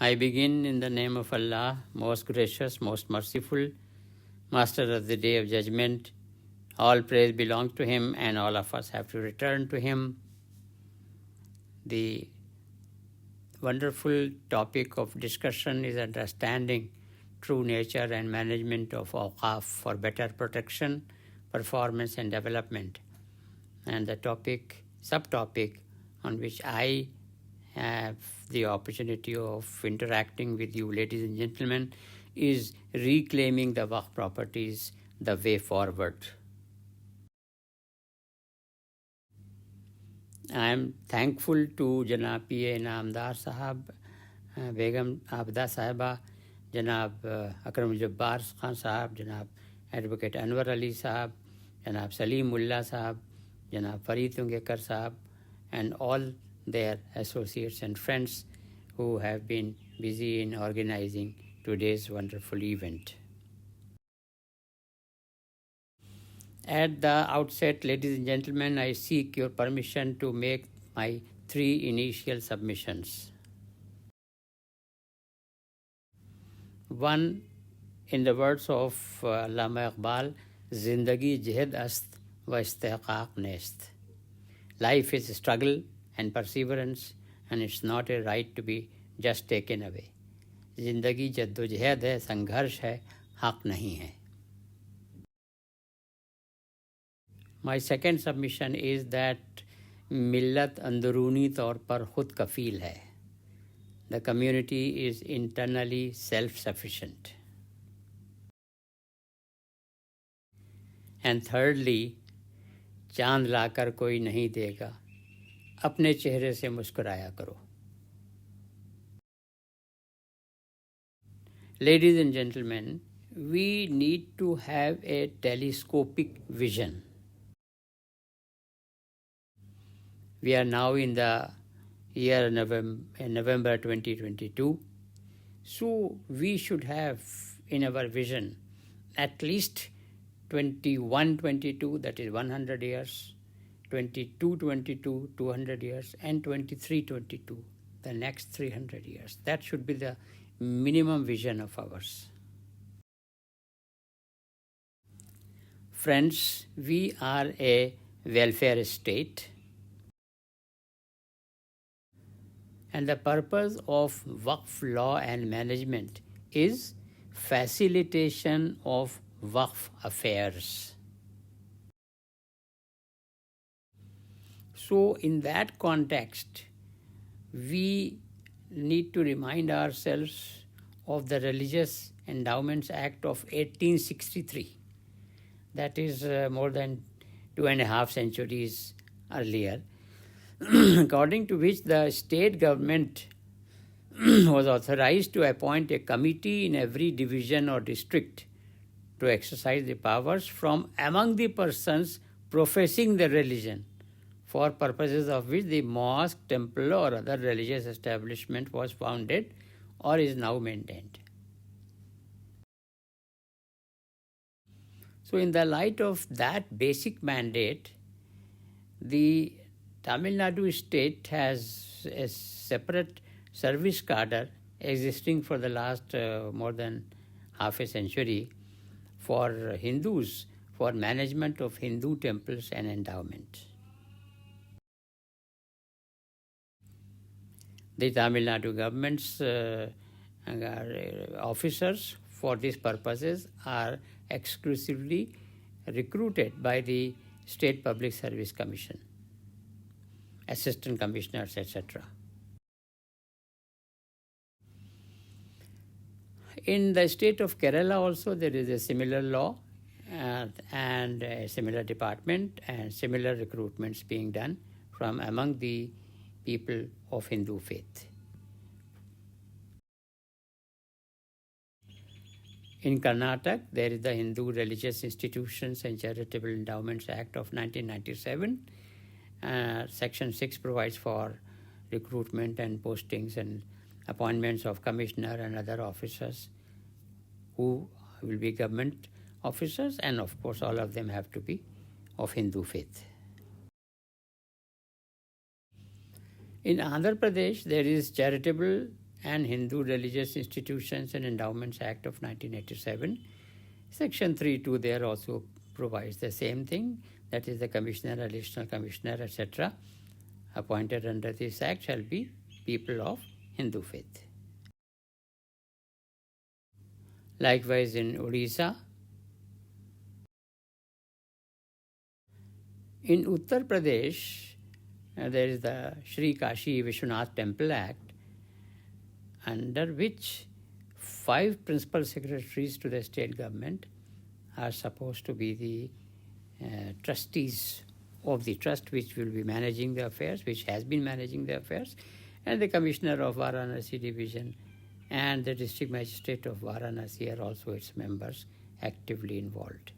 I begin in the name of Allah, most gracious, most merciful, Master of the Day of Judgment. All praise belongs to Him, and all of us have to return to Him. The wonderful topic of discussion is understanding true nature and management of Auqaf for better protection, performance, and development. And the subtopic on which I have the opportunity of interacting with you, ladies and gentlemen, is reclaiming the Waqf properties, the way forward. I am thankful to Janab P.A. Namdar Sahab, Begum Abda Sahiba, Janab Akram Jabbar Khan Sahab, Janab Advocate Anwar Ali Sahab, Janab Salim Mullah Sahab, Janab Farid Tungekar Sahab, and all their associates and friends who have been busy in organizing today's wonderful event. At the outset, ladies and gentlemen, I seek your permission to make my 3 initial submissions. 1, in the words of Allama Iqbal, Zindagi jihad ast wa istihqaq nest. Life is a struggle and perseverance, and it's not a right to be just taken away. Zindagi jaddojahad hai, sangharsh hai, haq nahi hai. My second submission is that millat andruni taur par khud kafeel hai. The community is internally self-sufficient. And thirdly, चांद लाकर कोई नहीं देगा, अपने चेहरे से मुस्कुराया करो. Ladies and gentlemen, we need to have a telescopic vision. We are now in the year November 2022. So we should have in our vision at least 21-22, that is 100 years, 22-22, 200 years, and 23-22, the next 300 years. That should be the minimum vision of ours. Friends, we are a welfare state, and the purpose of Waqf law and management is facilitation of Waqf affairs. So in that context, we need to remind ourselves of the Religious Endowments Act of 1863. That is more than 2.5 centuries earlier, according to which the state government was authorized to appoint a committee in every division or district to exercise the powers from among the persons professing the religion, for purposes of which the mosque, temple, or other religious establishment was founded or is now maintained. So in the light of that basic mandate, the Tamil Nadu state has a separate service cadre existing for the last more than half a century for Hindus, for management of Hindu temples and endowment. The Tamil Nadu government's officers for these purposes are exclusively recruited by the State Public Service Commission, assistant commissioners, etc. In the state of Kerala also there is a similar law and a similar department and similar recruitments being done from among the people of Hindu faith. In Karnataka, there is the Hindu Religious Institutions and Charitable Endowments Act of 1997. Section 6 provides for recruitment and postings and appointments of commissioner and other officers who will be government officers, and of course all of them have to be of Hindu faith. In Andhra Pradesh, there is Charitable and Hindu Religious Institutions and Endowments Act of 1987. Section 3.2 there also provides the same thing, that is the commissioner, additional commissioner, etc. appointed under this act shall be people of Hindu faith. Likewise in Odisha, in Uttar Pradesh, there is the Sri Kashi Vishwanath Temple Act, under which 5 principal secretaries to the state government are supposed to be the trustees of the trust which will be managing the affairs, which has been managing the affairs, and the commissioner of Varanasi division and the district magistrate of Varanasi are also its members actively involved.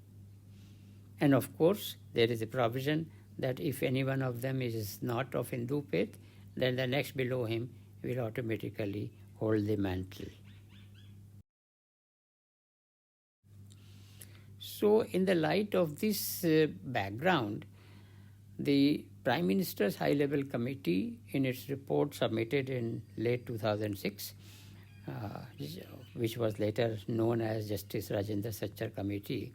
And of course, there is a provision that if any one of them is not of Hindu faith, then the next below him will automatically hold the mantle. So in the light of this background, the Prime Minister's High-Level Committee, in its report submitted in late 2006, which was later known as Justice Rajendra Sachar Committee,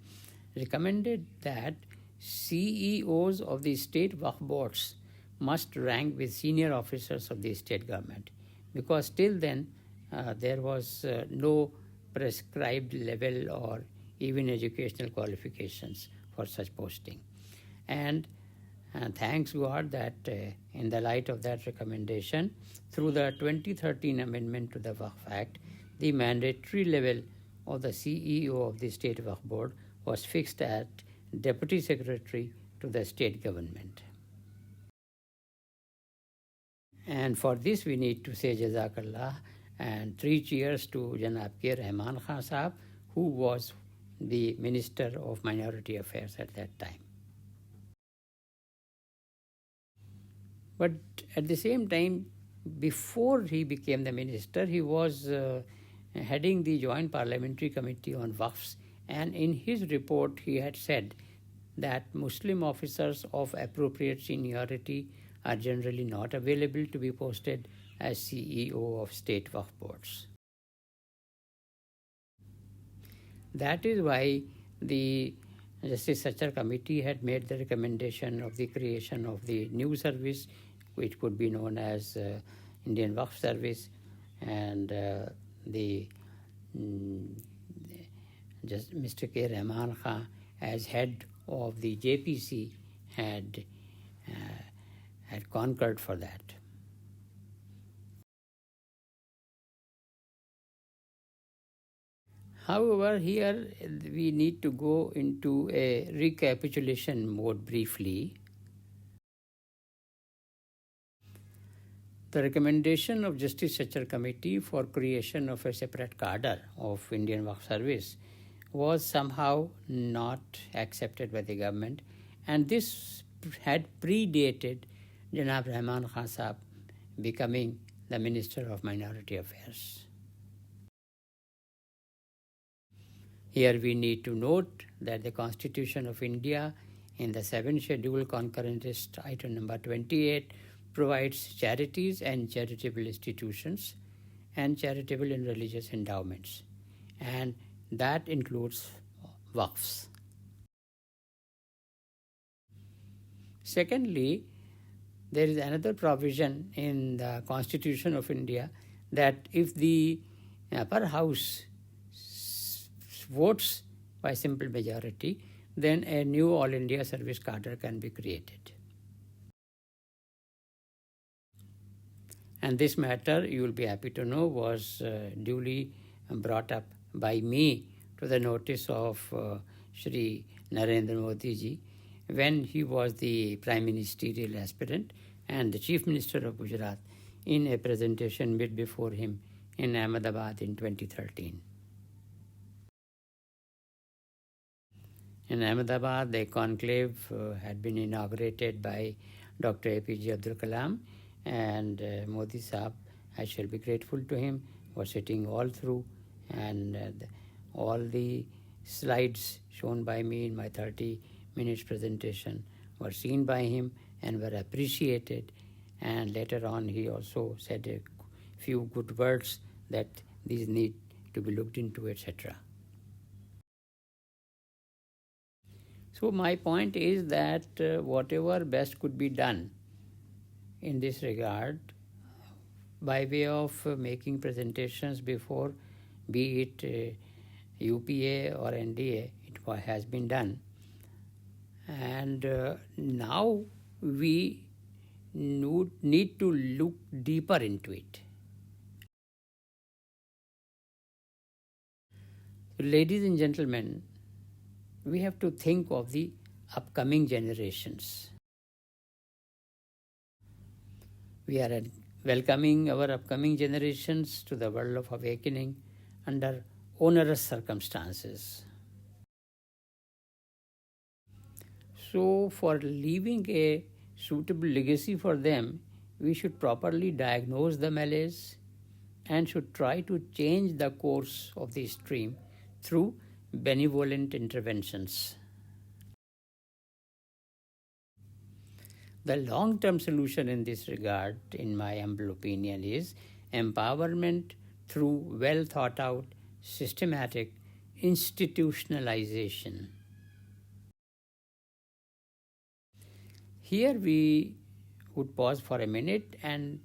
recommended that CEOs of the state Waqf boards must rank with senior officers of the state government, because till then there was no prescribed level or even educational qualifications for such posting. And thanks God that in the light of that recommendation, through the 2013 amendment to the Waqf Act, the mandatory level of the CEO of the State Waqf Board was fixed at Deputy Secretary to the state government. And for this we need to say Jazakallah and 3 cheers to Janab K. Rahman Khan Sahab, who was the Minister of Minority Affairs at that time. But at the same time, before he became the minister, he was heading the Joint Parliamentary Committee on Waqfs, and in his report he had said that Muslim officers of appropriate seniority are generally not available to be posted as CEO of state Waqf boards. That is why the Justice Sachar Committee had made the recommendation of the creation of the new service, which could be known as Indian Waqf Service, and just Mr. K. Rahman Khan, as head of the JPC, had concurred for that. However, here we need to go into a recapitulation mode briefly. The recommendation of Justice Sachar Committee for creation of a separate cadre of Indian Waqf Service was somehow not accepted by the government, and this had predated Janab Rahman Khan Sahab becoming the Minister of Minority Affairs. Here we need to note that the Constitution of India in the 7th Schedule concurrent list item number 28 provides charities and charitable institutions and charitable and religious endowments, and that includes Waqfs. Secondly, there is another provision in the Constitution of India that if the upper house votes by simple majority, then a new All India Service Cadre can be created. And this matter, you will be happy to know, was duly brought up by me to the notice of Shri Narendra Modi ji when he was the Prime Ministerial aspirant and the Chief Minister of Gujarat in a presentation made before him in Ahmedabad in 2013. In Ahmedabad, the conclave had been inaugurated by Dr. APJ Abdul Kalam, and Modi Saab, I shall be grateful to him, was sitting all through, and all the slides shown by me in my 30 minutes presentation were seen by him and were appreciated, and later on he also said a few good words that these need to be looked into, etc. So my point is that whatever best could be done in this regard, by way of making presentations before, be it UPA or NDA, it has been done. And now we need to look deeper into it. Ladies and gentlemen, we have to think of the upcoming generations. We are welcoming our upcoming generations to the world of awakening under onerous circumstances. So, for leaving a suitable legacy for them, we should properly diagnose the malaise and should try to change the course of the stream through benevolent interventions. The long-term solution in this regard, in my humble opinion, is empowerment through well-thought-out, systematic institutionalization. Here we would pause for a minute and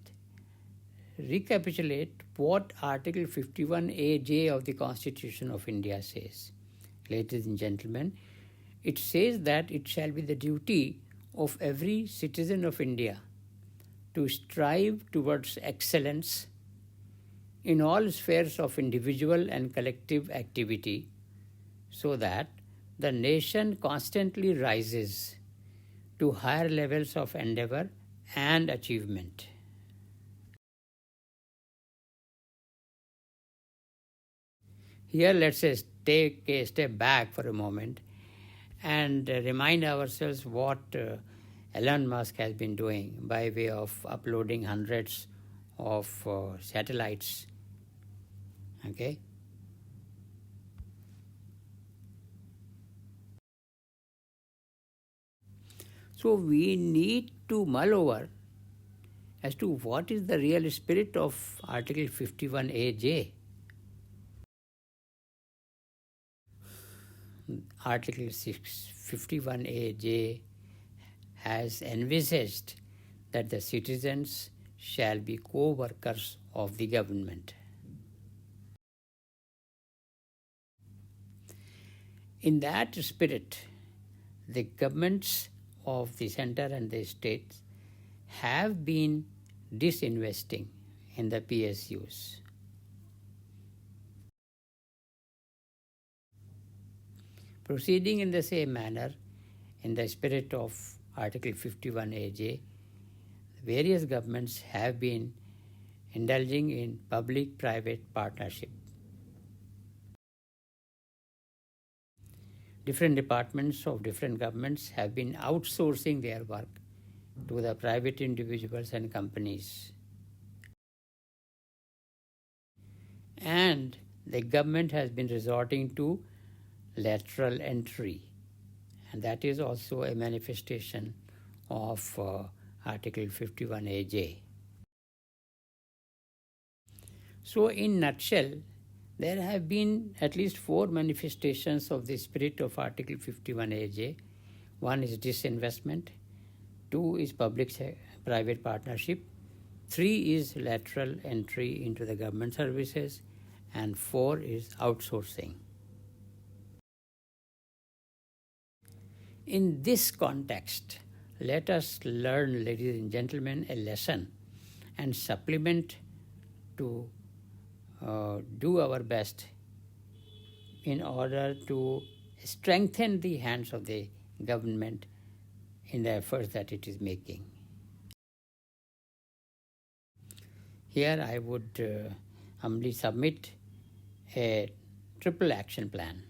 recapitulate what Article 51A(j) of the Constitution of India says. Ladies and gentlemen, it says that it shall be the duty of every citizen of India to strive towards excellence in all spheres of individual and collective activity, so that the nation constantly rises to higher levels of endeavor and achievement. Here, let's take a step back for a moment and remind ourselves what Elon Musk has been doing by way of uploading hundreds of satellites. Okay? So we need to mull over as to what is the real spirit of Article 51A(j). Article 51A(j) has envisaged that the citizens shall be co-workers of the government. In that spirit, the governments of the center and the states have been disinvesting in the PSUs. Proceeding in the same manner, in the spirit of Article 51A(j), various governments have been indulging in public-private partnership. Different departments of different governments have been outsourcing their work to the private individuals and companies. And the government has been resorting to lateral entry, and that is also a manifestation of Article 51A(j). So in nutshell, there have been at least 4 manifestations of the spirit of Article 51A(j). One is disinvestment, 2 is public-private partnership, 3 is lateral entry into the government services, and 4 is outsourcing. In this context, let us learn, ladies and gentlemen, a lesson and supplement to do our best in order to strengthen the hands of the government in the efforts that it is making. Here I would humbly submit a triple action plan.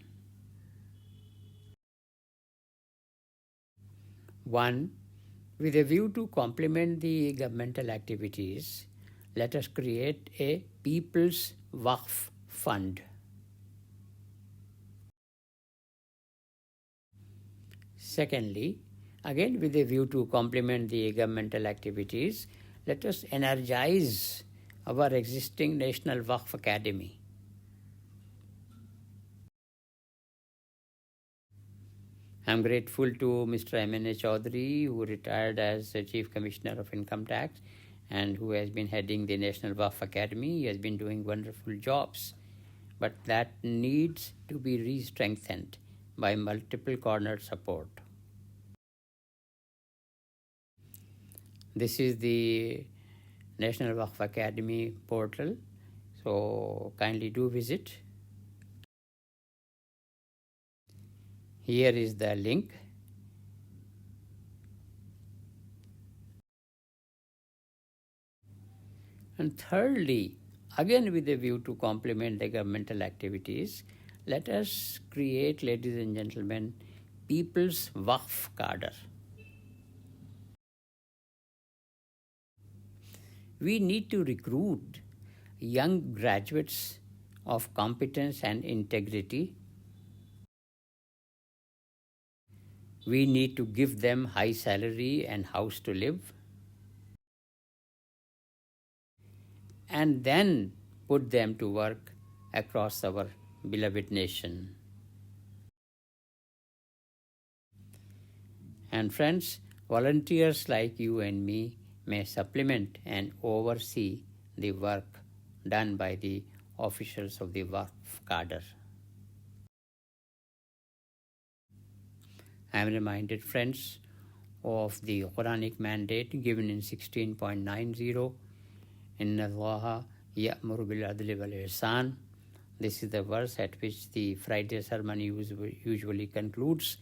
1, with a view to complement the governmental activities, let us create a People's Waqf Fund. Secondly, again with a view to complement the governmental activities, let us energize our existing National Waqf Academy. I'm grateful to Mr. M.N.A. Chaudhary, who retired as the Chief Commissioner of Income Tax and who has been heading the National Waqf Academy. He has been doing wonderful jobs, but that needs to be re-strengthened by multiple corner support. This is the National Waqf Academy portal, so kindly do visit. Here is the link. And thirdly, again with a view to complement the governmental activities, let us create, ladies and gentlemen, People's Waqf Cadre. We need to recruit young graduates of competence and integrity. We need to give them high salary and house to live, and then put them to work across our beloved nation. And friends, volunteers like you and me may supplement and oversee the work done by the officials of the Waqf cadre. I am reminded, friends, of the Quranic mandate given in 16.90, Inna Allaha ya'muru bil adli wal ihsan. This is the verse at which the Friday sermon usually concludes.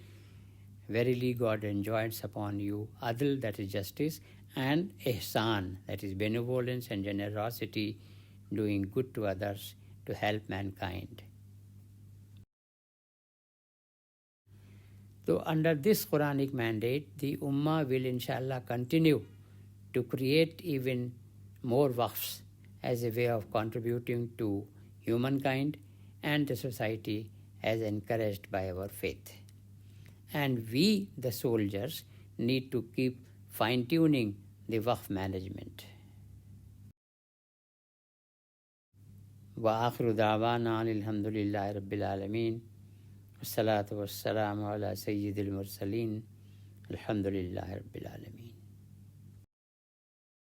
Verily God enjoins upon you adl, that is justice, and ihsan, that is benevolence and generosity, doing good to others to help mankind. So under this Quranic mandate, the Ummah will inshallah continue to create even more waqfs as a way of contributing to humankind and the society as encouraged by our faith. And we, the soldiers, need to keep fine-tuning the waqf management. Wa akhiru da'wana alhamdulillahi rabbil alameen. Wassalatu wassalamu ala sayyidil mursaleen. Alhamdulillahi rabbil alameen.